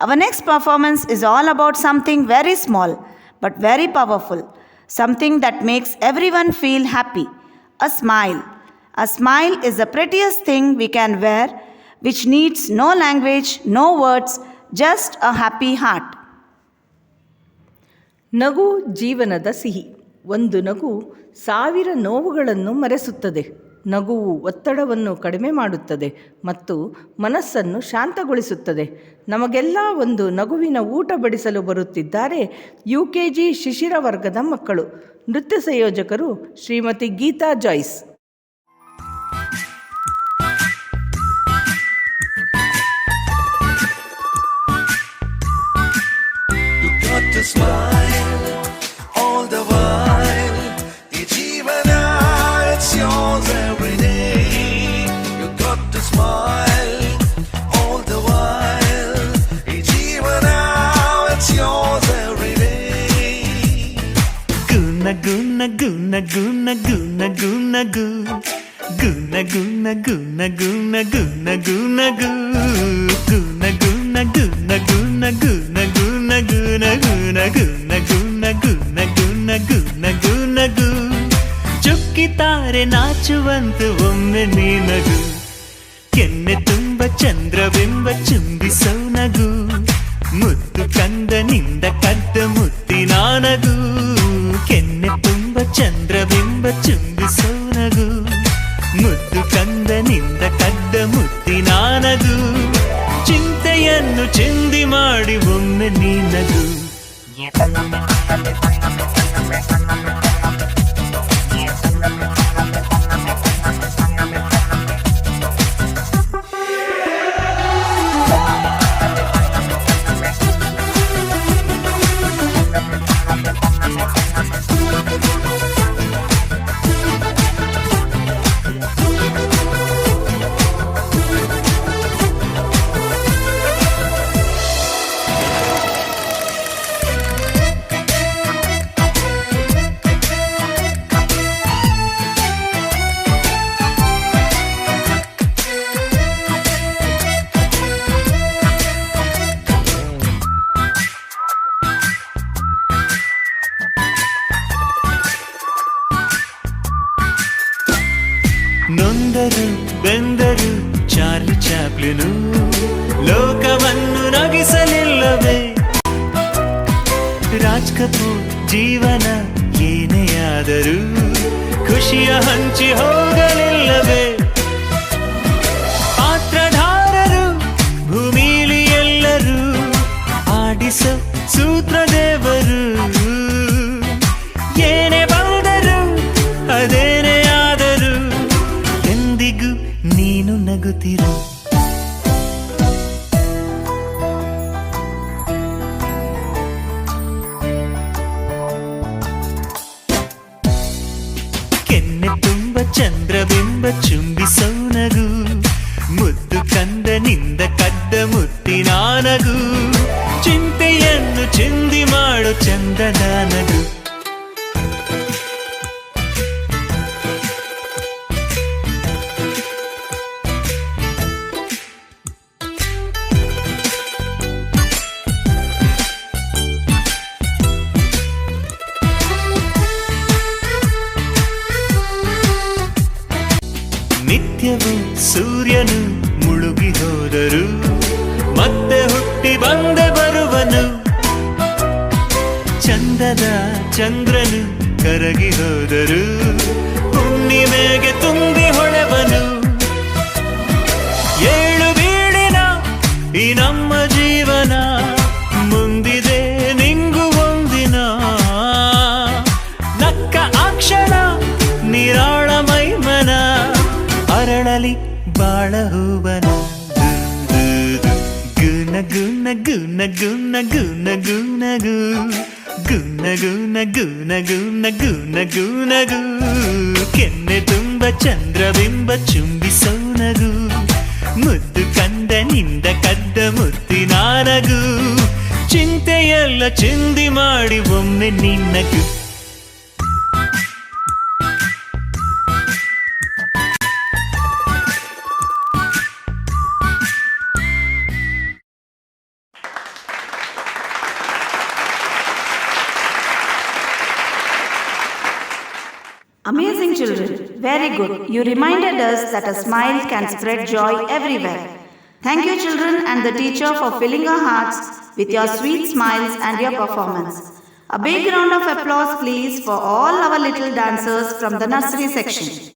Our next performance is all about something very small but very powerful, something that makes everyone feel happy, a smile. A smile is the prettiest thing we can wear, which needs no language, no words, just a happy heart. ನಗು ಜೀವನದ ಸಿಹಿ. ಒಂದು ನಗು ಸಾವಿರ ನೋವುಗಳನ್ನು ಮರೆಸುತ್ತದೆ. ನಗುವು ಒತ್ತಡವನ್ನು ಕಡಿಮೆ ಮಾಡುತ್ತದೆ ಮತ್ತು ಮನಸ್ಸನ್ನು ಶಾಂತಗೊಳಿಸುತ್ತದೆ. ನಮಗೆಲ್ಲ ಒಂದು ನಗುವಿನ ಊಟ ಬಡಿಸಲು ಬರುತ್ತಿದ್ದಾರೆ UKG ಶಿಶಿರ ವರ್ಗದ ಮಕ್ಕಳು. ನೃತ್ಯ ಸಂಯೋಜಕರು Shrimati Geetha Joyce. Smile all the while. Your jeevana, it's yours every day. You got to smile all the while. Your jeevana, it's yours every day. Guna guna guna guna guna guna gu. Guna guna guna guna guna guna gu. Guna guna guna guna guna guna guna guna guna guna guna guna guna guna gu. ಚುಕ್ಕಿತಾರೆ ನಾಚುವಂತು ಒಮ್ಮೆ ನೀನಗು. ಕೆನ್ನೆ ತುಂಬ ಚಂದ್ರಬಿಂಬ ಚುಂಬಿಸೋ ನಗು. ಮುದ್ದು ಕಂದನಿಂದ ಕದ್ದ ಮುತ್ತಿನ ನಗು. ಕೆನ್ನೆ ತುಂಬ ಚಂದ್ರಬಿಂಬ ಚುಂಬಿಸೋ ನಗು. ಮುದ್ದು ಕಂದನಿಂದ ಕದ್ದ ಮುತ್ತಿನ ನಗು. ಚಿಂತೆಯನ್ನು ಚಿಂದಿ ಮಾಡಿ ಒಮ್ಮೆ ನೀನಗು. ನೊಂದರು ಬೆಂದರು ಚಾರ್ಲಿ ಚಾಪ್ಲಿನು ಲೋಕವನ್ನು ನಗಿಸಲಿಲ್ಲವೇ. ರಾಜ್ ಕಪೂರ್ ಜೀವನ ಏನೇ ಆದರೂ ಖುಷಿಯ ಹಂಚಿ ಹೋಗಲಿಲ್ಲವೇ. ಪಾತ್ರಧಾರರು ಭೂಮಿಲಿ ಎಲ್ಲರೂ ಆಡಿಸೋ ಸೂತ್ರದೇವರು. ಏನೇ ಬಂದರು ಅದೇನೇ ಆದರೂ ಎಂದಿಗೂ ನೀನು ನಗುತ್ತಿರು. ಕೆನ್ನೆ ತುಂಬ ಚಂದ್ರಬಿಂಬ ಚುಂಬಿಸೋ ನಗು. ಮುದ್ದು ಕಂದನಿಂದ ಕದ್ದ ಮುತ್ತಿನ ನಗು. ಚಿಂತೆಯನ್ನು ಚಿಂದಿ ಮಾಡು ಚಂದದ ನಗು. ನಿತ್ಯವೂ ಸೂರ್ಯನು ಮುಳುಗಿ ಹೋದರು ಮತ್ತೆ ಹುಟ್ಟಿ ಬಂದೆ ಬರುವನು. ಚಂದದ ಚಂದ್ರನು ಕರಗಿ ಹೋದರು ಹುಣ್ಣಿಮೆಗೆ ತುಂಬಿ ಹೊಳೆವನು. ಏಳು ಬೀಳಿನ ಈ ನಮ್ಮ ಜೀವನ ಮುಂದಿದೆ ನಿಂಗು ಒಂದಿನ. ನಕ್ಕ ಅಕ್ಷಣ ನಿರಾಳ ಮೈಮನ ಅರಳಲಿ ಬಾಳ ಹೂವನ. ಗುನ ಗುನ ಗುನ ಗುನ ಗುನ ಗುನ ಗು. ಗುನ ಗುನ ಗುನ ಗುನ ಗುನ ಗುನ ಗು. ಕೆನ್ನೆ ತುಂಬ ಚಂದ್ರಬಿಂಬ ಚುಂಬಿಸೋ ನಗು. ಮುದ್ದು ಕಂದನಿಂದ ಕದ್ದ ಮುತ್ತಿನ ನಗು. ಚಿಂತೆಯೆಲ್ಲ ಚಿಂದಿ ಮಾಡಿ ಒಮ್ಮೆ ನಿನ್ನಗು. Amazing children. Very good. You reminded us that a smile can spread joy everywhere. Thank you children and the teacher for filling our hearts with your sweet smiles and your performance. A big round of applause please for all our little dancers from the nursery section.